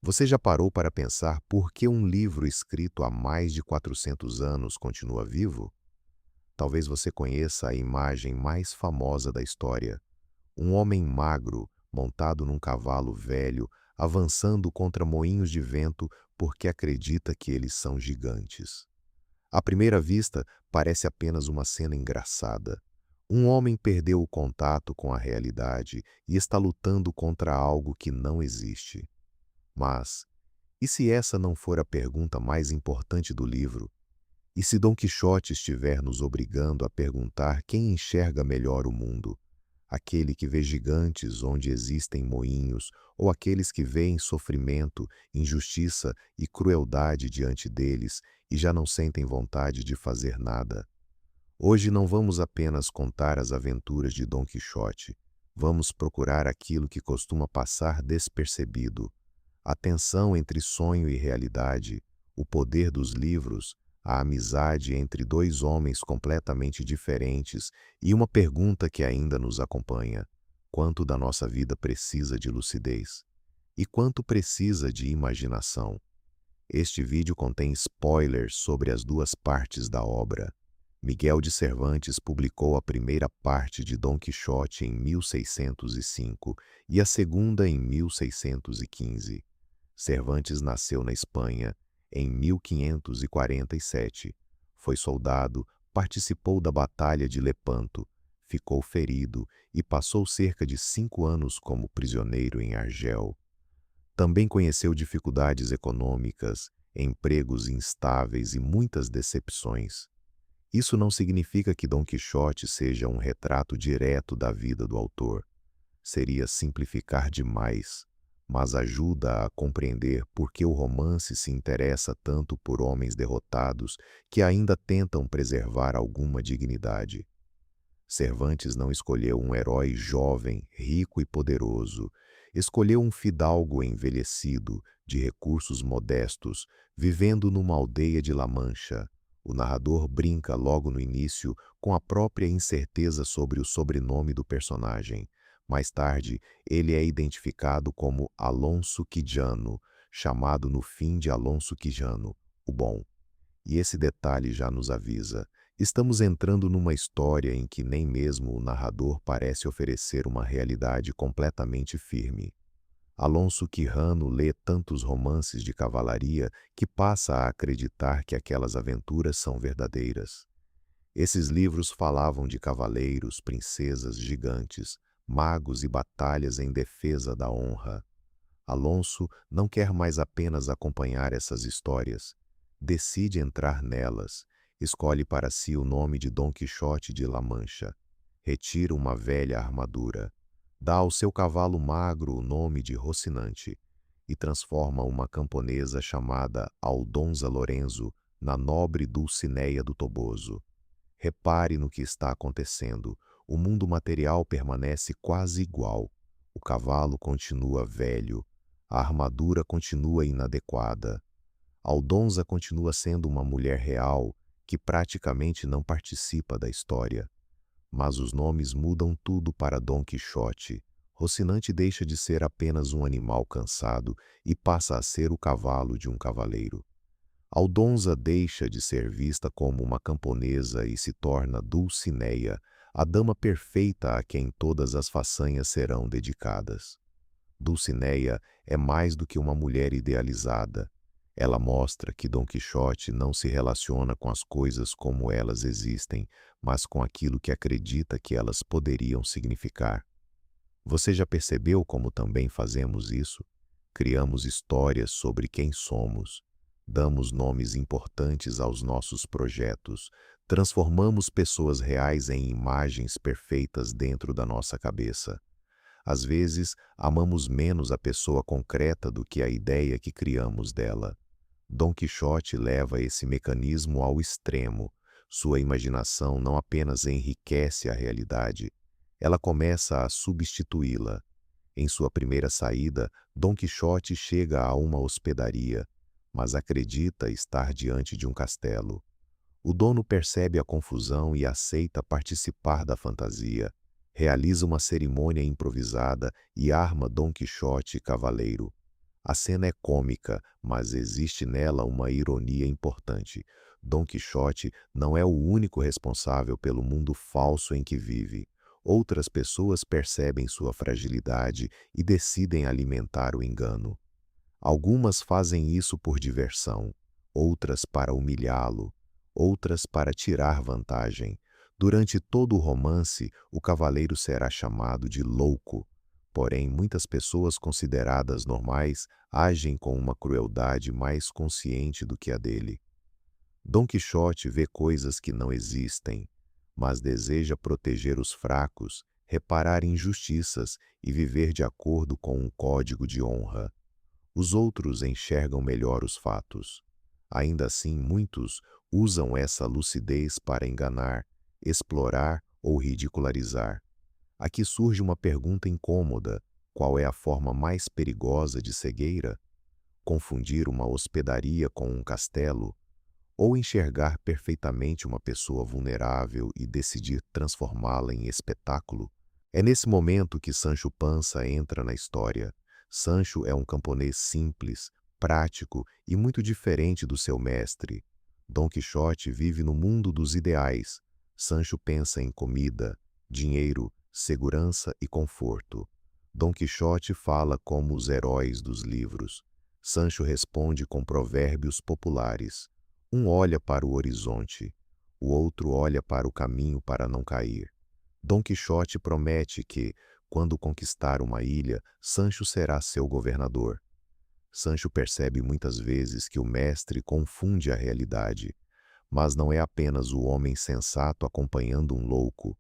Você já parou para pensar por que um livro escrito há mais de 400 anos continua vivo? Talvez você conheça a imagem mais famosa da história: um homem magro, montado num cavalo velho, avançando contra moinhos de vento porque acredita que eles são gigantes. À primeira vista, parece apenas uma cena engraçada. Um homem perdeu o contato com a realidade e está lutando contra algo que não existe. Mas, e se essa não for a pergunta mais importante do livro? E se Dom Quixote estiver nos obrigando a perguntar quem enxerga melhor o mundo? Aquele que vê gigantes onde existem moinhos, ou aqueles que veem sofrimento, injustiça e crueldade diante deles e já não sentem vontade de fazer nada? Hoje não vamos apenas contar as aventuras de Dom Quixote. Vamos procurar aquilo que costuma passar despercebido: a tensão entre sonho e realidade, o poder dos livros, a amizade entre dois homens completamente diferentes e uma pergunta que ainda nos acompanha: quanto da nossa vida precisa de lucidez? E quanto precisa de imaginação? Este vídeo contém spoilers sobre as duas partes da obra. Miguel de Cervantes publicou a primeira parte de Dom Quixote em 1605 e a segunda em 1615. Cervantes nasceu na Espanha em 1547. Foi soldado, participou da Batalha de Lepanto, ficou ferido e passou cerca de 5 anos como prisioneiro em Argel. Também conheceu dificuldades econômicas, empregos instáveis e muitas decepções. Isso não significa que Dom Quixote seja um retrato direto da vida do autor. Seria simplificar demais, mas ajuda a compreender por que o romance se interessa tanto por homens derrotados que ainda tentam preservar alguma dignidade. Cervantes não escolheu um herói jovem, rico e poderoso. Escolheu um fidalgo envelhecido, de recursos modestos, vivendo numa aldeia de La Mancha. O narrador brinca logo no início com a própria incerteza sobre o sobrenome do personagem. Mais tarde, ele é identificado como Alonso Quijano, chamado no fim de Alonso Quijano, o Bom. E esse detalhe já nos avisa: estamos entrando numa história em que nem mesmo o narrador parece oferecer uma realidade completamente firme. Alonso Quijano lê tantos romances de cavalaria que passa a acreditar que aquelas aventuras são verdadeiras. Esses livros falavam de cavaleiros, princesas, gigantes, magos e batalhas em defesa da honra. Alonso não quer mais apenas acompanhar essas histórias. Decide entrar nelas. Escolhe para si o nome de Dom Quixote de La Mancha. Retira uma velha armadura. Dá ao seu cavalo magro o nome de Rocinante e transforma uma camponesa chamada Aldonza Lorenzo na nobre Dulcineia do Toboso. Repare no que está acontecendo. O mundo material permanece quase igual. O cavalo continua velho. A armadura continua inadequada. Aldonza continua sendo uma mulher real que praticamente não participa da história. Mas os nomes mudam tudo para Dom Quixote. Rocinante deixa de ser apenas um animal cansado e passa a ser o cavalo de um cavaleiro. Aldonza deixa de ser vista como uma camponesa e se torna Dulcineia, a dama perfeita a quem todas as façanhas serão dedicadas. Dulcineia é mais do que uma mulher idealizada. Ela mostra que Dom Quixote não se relaciona com as coisas como elas existem, mas com aquilo que acredita que elas poderiam significar. Você já percebeu como também fazemos isso? Criamos histórias sobre quem somos, damos nomes importantes aos nossos projetos, transformamos pessoas reais em imagens perfeitas dentro da nossa cabeça. Às vezes, amamos menos a pessoa concreta do que a ideia que criamos dela. Dom Quixote leva esse mecanismo ao extremo. Sua imaginação não apenas enriquece a realidade, ela começa a substituí-la. Em sua primeira saída, Dom Quixote chega a uma hospedaria, mas acredita estar diante de um castelo. O dono percebe a confusão e aceita participar da fantasia. Realiza uma cerimônia improvisada e arma Dom Quixote cavaleiro. A cena é cômica, mas existe nela uma ironia importante. Dom Quixote não é o único responsável pelo mundo falso em que vive. Outras pessoas percebem sua fragilidade e decidem alimentar o engano. Algumas fazem isso por diversão, outras para humilhá-lo, outras para tirar vantagem. Durante todo o romance, o cavaleiro será chamado de louco. Porém, muitas pessoas consideradas normais agem com uma crueldade mais consciente do que a dele. Dom Quixote vê coisas que não existem, mas deseja proteger os fracos, reparar injustiças e viver de acordo com um código de honra. Os outros enxergam melhor os fatos. Ainda assim, muitos usam essa lucidez para enganar, explorar ou ridicularizar. Aqui surge uma pergunta incômoda: qual é a forma mais perigosa de cegueira? Confundir uma hospedaria com um castelo? Ou enxergar perfeitamente uma pessoa vulnerável e decidir transformá-la em espetáculo? É nesse momento que Sancho Panza entra na história. Sancho é um camponês simples, prático e muito diferente do seu mestre. Dom Quixote vive no mundo dos ideais. Sancho pensa em comida, dinheiro, segurança e conforto. Dom Quixote fala como os heróis dos livros. Sancho responde com provérbios populares. Um olha para o horizonte, o outro olha para o caminho para não cair. Dom Quixote promete que, quando conquistar uma ilha, Sancho será seu governador. Sancho percebe muitas vezes que o mestre confunde a realidade, mas não é apenas o homem sensato acompanhando um louco.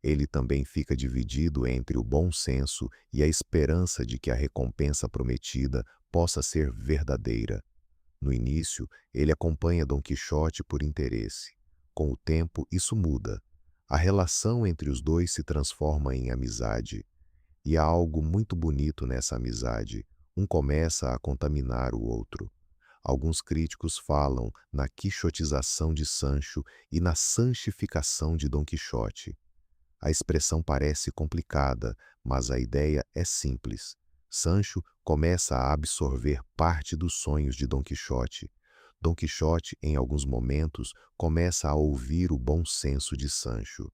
Ele também fica dividido entre o bom senso e a esperança de que a recompensa prometida possa ser verdadeira. No início, ele acompanha Dom Quixote por interesse. Com o tempo, isso muda. A relação entre os dois se transforma em amizade. E há algo muito bonito nessa amizade. Um começa a contaminar o outro. Alguns críticos falam na quixotização de Sancho e na sanchificação de Dom Quixote. A expressão parece complicada, mas a ideia é simples. Sancho começa a absorver parte dos sonhos de Dom Quixote. Dom Quixote, em alguns momentos, começa a ouvir o bom senso de Sancho.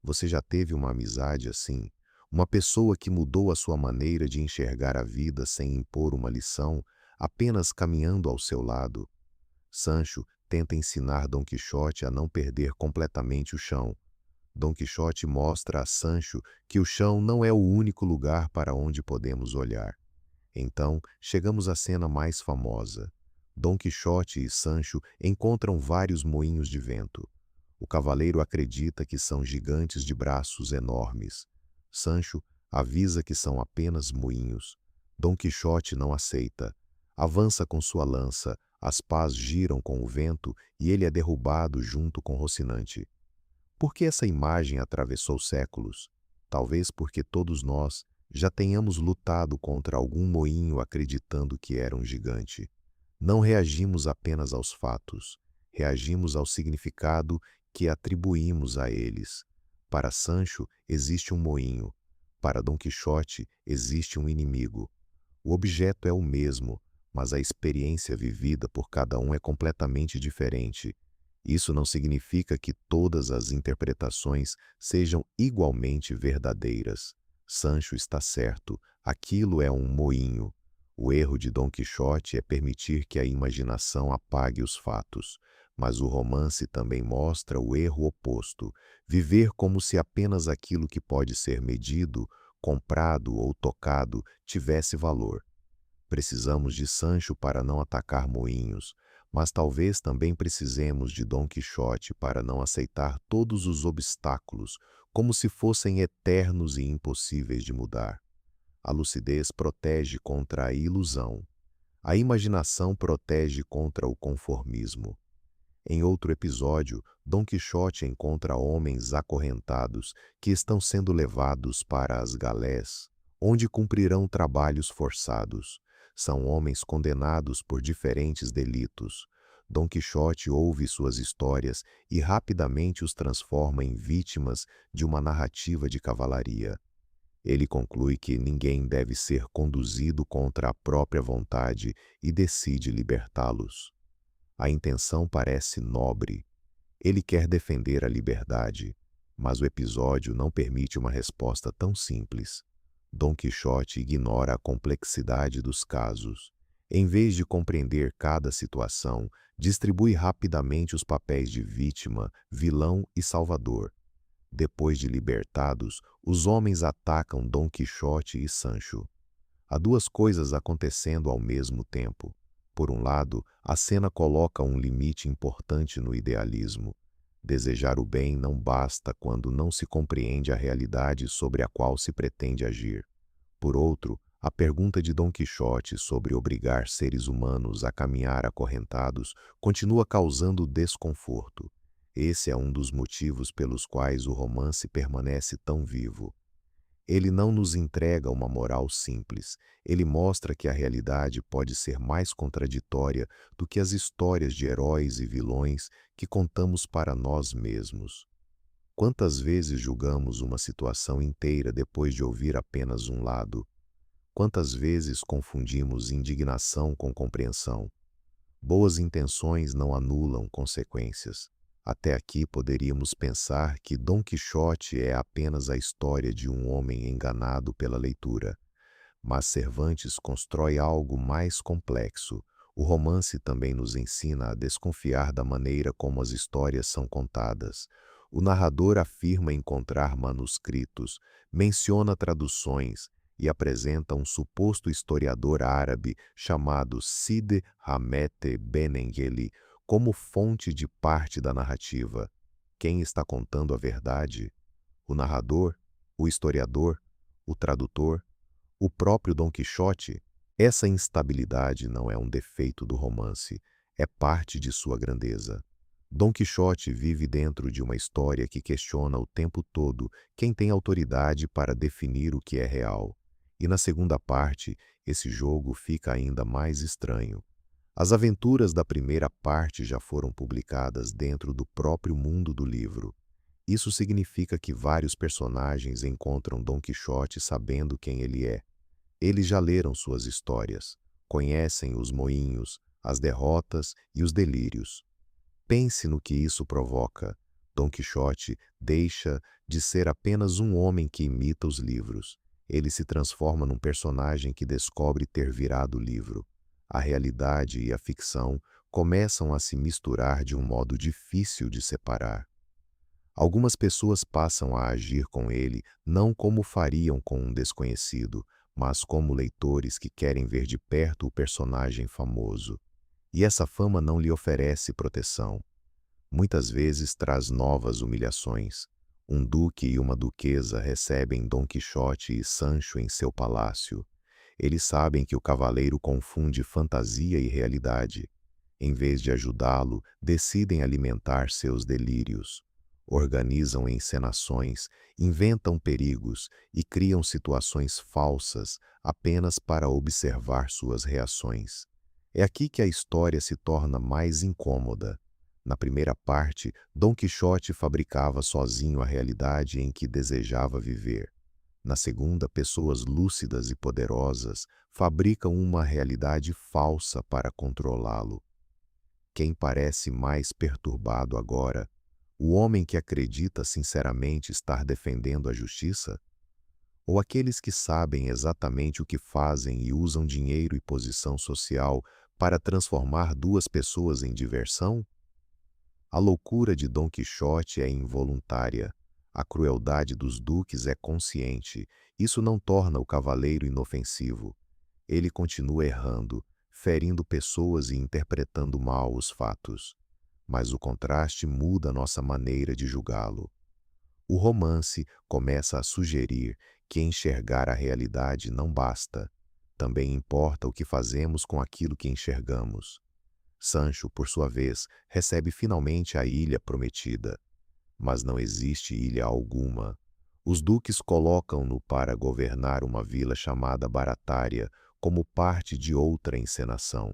Você já teve uma amizade assim? Uma pessoa que mudou a sua maneira de enxergar a vida sem impor uma lição, apenas caminhando ao seu lado? Sancho tenta ensinar Dom Quixote a não perder completamente o chão. Dom Quixote mostra a Sancho que o chão não é o único lugar para onde podemos olhar. Então, chegamos à cena mais famosa. Dom Quixote e Sancho encontram vários moinhos de vento. O cavaleiro acredita que são gigantes de braços enormes. Sancho avisa que são apenas moinhos. Dom Quixote não aceita. Avança com sua lança, as pás giram com o vento e ele é derrubado junto com Rocinante. Por que essa imagem atravessou séculos? Talvez porque todos nós já tenhamos lutado contra algum moinho acreditando que era um gigante. Não reagimos apenas aos fatos, reagimos ao significado que atribuímos a eles. Para Sancho existe um moinho, para Dom Quixote existe um inimigo. O objeto é o mesmo, mas a experiência vivida por cada um é completamente diferente. Isso não significa que todas as interpretações sejam igualmente verdadeiras. Sancho está certo, aquilo é um moinho. O erro de Dom Quixote é permitir que a imaginação apague os fatos, mas o romance também mostra o erro oposto, viver como se apenas aquilo que pode ser medido, comprado ou tocado tivesse valor. Precisamos de Sancho para não atacar moinhos, mas talvez também precisemos de Dom Quixote para não aceitar todos os obstáculos como se fossem eternos e impossíveis de mudar. A lucidez protege contra a ilusão. A imaginação protege contra o conformismo. Em outro episódio, Dom Quixote encontra homens acorrentados que estão sendo levados para as galés, onde cumprirão trabalhos forçados. São homens condenados por diferentes delitos. Dom Quixote ouve suas histórias e rapidamente os transforma em vítimas de uma narrativa de cavalaria. Ele conclui que ninguém deve ser conduzido contra a própria vontade e decide libertá-los. A intenção parece nobre. Ele quer defender a liberdade, mas o episódio não permite uma resposta tão simples. Dom Quixote ignora a complexidade dos casos. Em vez de compreender cada situação, distribui rapidamente os papéis de vítima, vilão e salvador. Depois de libertados, os homens atacam Dom Quixote e Sancho. Há duas coisas acontecendo ao mesmo tempo. Por um lado, a cena coloca um limite importante no idealismo. Desejar o bem não basta quando não se compreende a realidade sobre a qual se pretende agir. Por outro, a pergunta de Dom Quixote sobre obrigar seres humanos a caminhar acorrentados continua causando desconforto. Esse é um dos motivos pelos quais o romance permanece tão vivo. Ele não nos entrega uma moral simples, ele mostra que a realidade pode ser mais contraditória do que as histórias de heróis e vilões que contamos para nós mesmos. Quantas vezes julgamos uma situação inteira depois de ouvir apenas um lado? Quantas vezes confundimos indignação com compreensão? Boas intenções não anulam consequências. Até aqui poderíamos pensar que Dom Quixote é apenas a história de um homem enganado pela leitura. Mas Cervantes constrói algo mais complexo. O romance também nos ensina a desconfiar da maneira como as histórias são contadas. O narrador afirma encontrar manuscritos, menciona traduções e apresenta um suposto historiador árabe chamado Cide Hamete Benengeli como fonte de parte da narrativa. Quem está contando a verdade? O narrador? O historiador? O tradutor? O próprio Dom Quixote? Essa instabilidade não é um defeito do romance, é parte de sua grandeza. Dom Quixote vive dentro de uma história que questiona o tempo todo quem tem autoridade para definir o que é real. E na segunda parte, esse jogo fica ainda mais estranho. As aventuras da primeira parte já foram publicadas dentro do próprio mundo do livro. Isso significa que vários personagens encontram Dom Quixote sabendo quem ele é. Eles já leram suas histórias, conhecem os moinhos, as derrotas e os delírios. Pense no que isso provoca. Dom Quixote deixa de ser apenas um homem que imita os livros. Ele se transforma num personagem que descobre ter virado o livro. A realidade e a ficção começam a se misturar de um modo difícil de separar. Algumas pessoas passam a agir com ele não como fariam com um desconhecido, mas como leitores que querem ver de perto o personagem famoso. E essa fama não lhe oferece proteção. Muitas vezes traz novas humilhações. Um duque e uma duquesa recebem Dom Quixote e Sancho em seu palácio. Eles sabem que o cavaleiro confunde fantasia e realidade. Em vez de ajudá-lo, decidem alimentar seus delírios. Organizam encenações, inventam perigos e criam situações falsas apenas para observar suas reações. É aqui que a história se torna mais incômoda. Na primeira parte, Dom Quixote fabricava sozinho a realidade em que desejava viver. Na segunda, pessoas lúcidas e poderosas fabricam uma realidade falsa para controlá-lo. Quem parece mais perturbado agora? O homem que acredita sinceramente estar defendendo a justiça? Ou aqueles que sabem exatamente o que fazem e usam dinheiro e posição social para transformar duas pessoas em diversão? A loucura de Dom Quixote é involuntária. A crueldade dos duques é consciente. Isso não torna o cavaleiro inofensivo. Ele continua errando, ferindo pessoas e interpretando mal os fatos. Mas o contraste muda nossa maneira de julgá-lo. O romance começa a sugerir que enxergar a realidade não basta. Também importa o que fazemos com aquilo que enxergamos. Sancho, por sua vez, recebe finalmente a ilha prometida. Mas não existe ilha alguma. Os duques colocam-no para governar uma vila chamada Baratária como parte de outra encenação.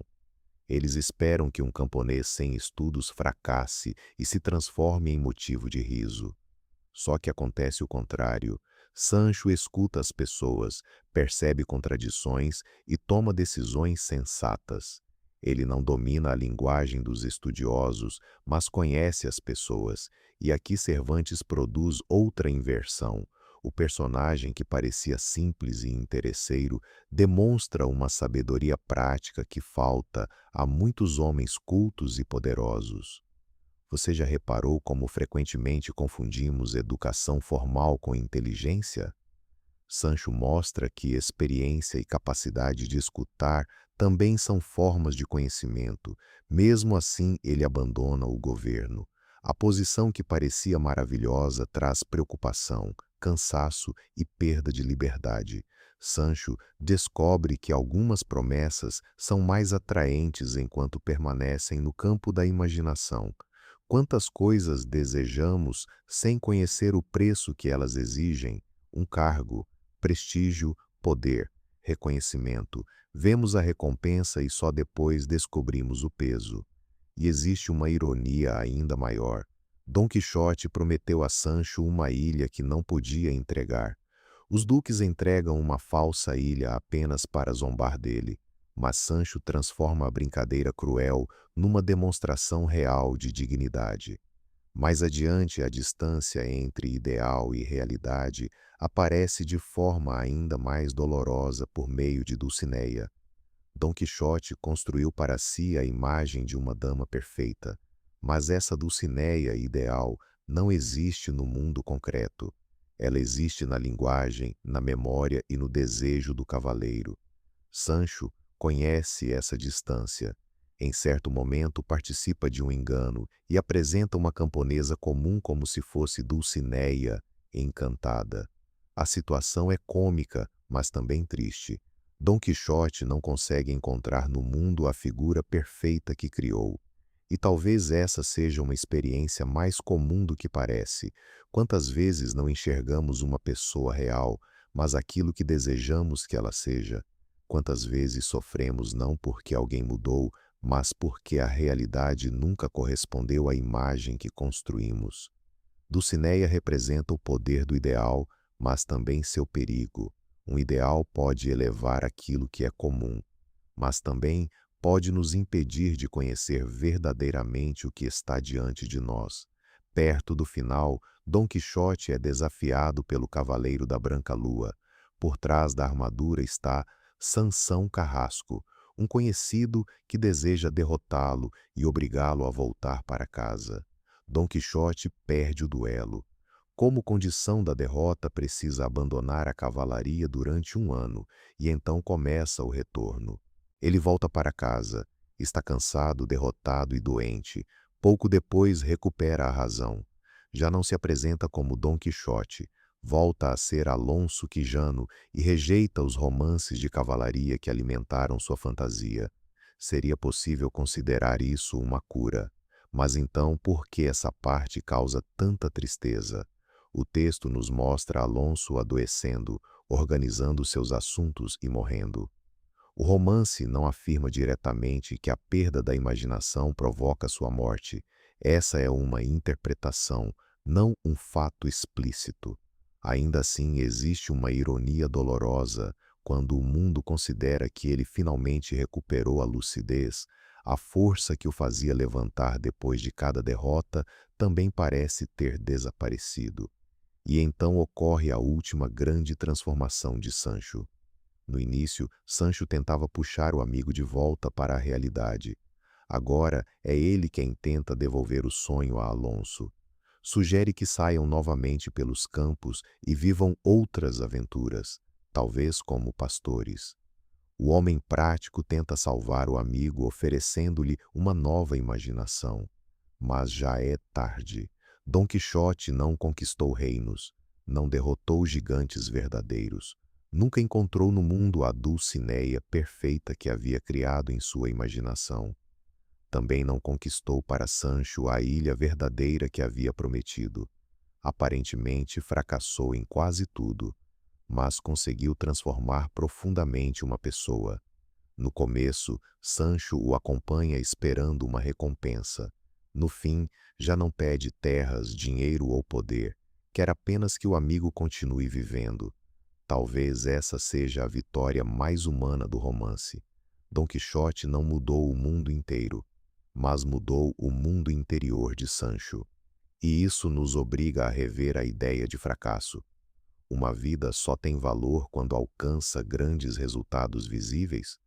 Eles esperam que um camponês sem estudos fracasse e se transforme em motivo de riso. Só que acontece o contrário. Sancho escuta as pessoas, percebe contradições e toma decisões sensatas. Ele não domina a linguagem dos estudiosos, mas conhece as pessoas, e aqui Cervantes produz outra inversão. O personagem que parecia simples e interesseiro demonstra uma sabedoria prática que falta a muitos homens cultos e poderosos. Você já reparou como frequentemente confundimos educação formal com inteligência? Sancho mostra que experiência e capacidade de escutar também são formas de conhecimento. Mesmo assim, ele abandona o governo. A posição que parecia maravilhosa traz preocupação, cansaço e perda de liberdade. Sancho descobre que algumas promessas são mais atraentes enquanto permanecem no campo da imaginação. Quantas coisas desejamos sem conhecer o preço que elas exigem? Um cargo, prestígio, poder, reconhecimento. Vemos a recompensa e só depois descobrimos o peso. E existe uma ironia ainda maior. Dom Quixote prometeu a Sancho uma ilha que não podia entregar. Os duques entregam uma falsa ilha apenas para zombar dele, mas Sancho transforma a brincadeira cruel numa demonstração real de dignidade. Mais adiante, a distância entre ideal e realidade aparece de forma ainda mais dolorosa por meio de Dulcinea. Dom Quixote construiu para si a imagem de uma dama perfeita, mas essa Dulcinea ideal não existe no mundo concreto. Ela existe na linguagem, na memória e no desejo do cavaleiro. Sancho conhece essa distância. Em certo momento participa de um engano e apresenta uma camponesa comum como se fosse Dulcinea, encantada. A situação é cômica, mas também triste. Dom Quixote não consegue encontrar no mundo a figura perfeita que criou. E talvez essa seja uma experiência mais comum do que parece. Quantas vezes não enxergamos uma pessoa real, mas aquilo que desejamos que ela seja? Quantas vezes sofremos não porque alguém mudou, mas porque a realidade nunca correspondeu à imagem que construímos? Dulcinea representa o poder do ideal, mas também seu perigo. Um ideal pode elevar aquilo que é comum, mas também pode nos impedir de conhecer verdadeiramente o que está diante de nós. Perto do final, Dom Quixote é desafiado pelo Cavaleiro da Branca Lua. Por trás da armadura está Sansão Carrasco, um conhecido que deseja derrotá-lo e obrigá-lo a voltar para casa. Dom Quixote perde o duelo. Como condição da derrota, precisa abandonar a cavalaria durante um ano, e então começa o retorno. Ele volta para casa, está cansado, derrotado e doente. Pouco depois recupera a razão. Já não se apresenta como Dom Quixote, volta a ser Alonso Quijano e rejeita os romances de cavalaria que alimentaram sua fantasia. Seria possível considerar isso uma cura. Mas então, por que essa parte causa tanta tristeza? O texto nos mostra Alonso adoecendo, organizando seus assuntos e morrendo. O romance não afirma diretamente que a perda da imaginação provoca sua morte. Essa é uma interpretação, não um fato explícito. Ainda assim, existe uma ironia dolorosa quando o mundo considera que ele finalmente recuperou a lucidez. A força que o fazia levantar depois de cada derrota também parece ter desaparecido. E então ocorre a última grande transformação de Sancho. No início, Sancho tentava puxar o amigo de volta para a realidade. Agora é ele quem tenta devolver o sonho a Alonso. Sugere que saiam novamente pelos campos e vivam outras aventuras, talvez como pastores. O homem prático tenta salvar o amigo oferecendo-lhe uma nova imaginação. Mas já é tarde. Dom Quixote não conquistou reinos, não derrotou gigantes verdadeiros, nunca encontrou no mundo a Dulcinea perfeita que havia criado em sua imaginação. Também não conquistou para Sancho a ilha verdadeira que havia prometido. Aparentemente fracassou em quase tudo, mas conseguiu transformar profundamente uma pessoa. No começo, Sancho o acompanha esperando uma recompensa. No fim, já não pede terras, dinheiro ou poder. quer apenas que o amigo continue vivendo. Talvez essa seja a vitória mais humana do romance. Dom Quixote não mudou o mundo inteiro, mas mudou o mundo interior de Sancho. E isso nos obriga a rever a ideia de fracasso. Uma vida só tem valor quando alcança grandes resultados visíveis?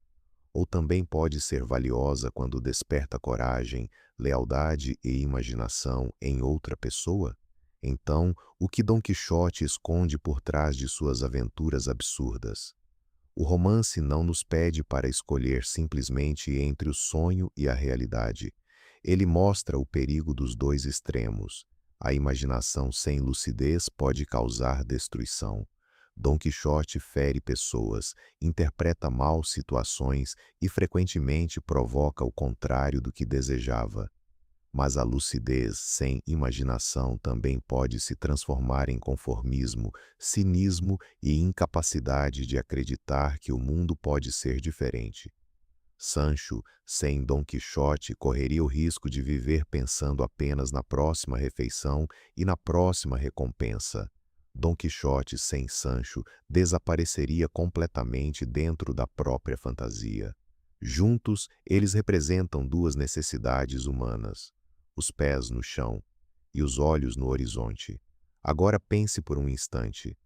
Ou também pode ser valiosa quando desperta coragem, lealdade e imaginação em outra pessoa? Então, o que Dom Quixote esconde por trás de suas aventuras absurdas? O romance não nos pede para escolher simplesmente entre o sonho e a realidade. Ele mostra o perigo dos dois extremos. A imaginação sem lucidez pode causar destruição. Dom Quixote fere pessoas, interpreta mal situações e frequentemente provoca o contrário do que desejava. Mas a lucidez sem imaginação também pode se transformar em conformismo, cinismo e incapacidade de acreditar que o mundo pode ser diferente. Sancho, sem Dom Quixote, correria o risco de viver pensando apenas na próxima refeição e na próxima recompensa. Dom Quixote, sem Sancho, desapareceria completamente dentro da própria fantasia. Juntos, eles representam duas necessidades humanas: os pés no chão e os olhos no horizonte. Agora pense por um instante.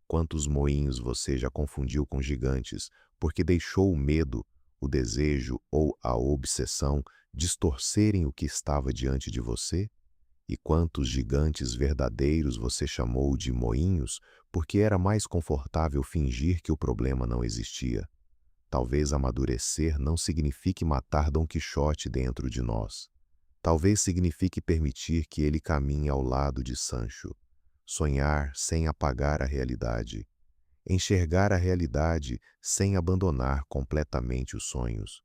Quantos moinhos você já confundiu com gigantes, porque deixou o medo, o desejo ou a obsessão distorcerem o que estava diante de você? E quantos gigantes verdadeiros você chamou de moinhos, porque era mais confortável fingir que o problema não existia? Talvez amadurecer não signifique matar Dom Quixote dentro de nós. Talvez signifique permitir que ele caminhe ao lado de Sancho. Sonhar sem apagar a realidade. Enxergar a realidade sem abandonar completamente os sonhos.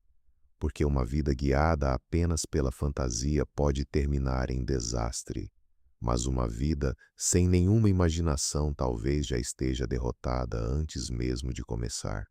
Porque uma vida guiada apenas pela fantasia pode terminar em desastre. Mas uma vida sem nenhuma imaginação talvez já esteja derrotada antes mesmo de começar.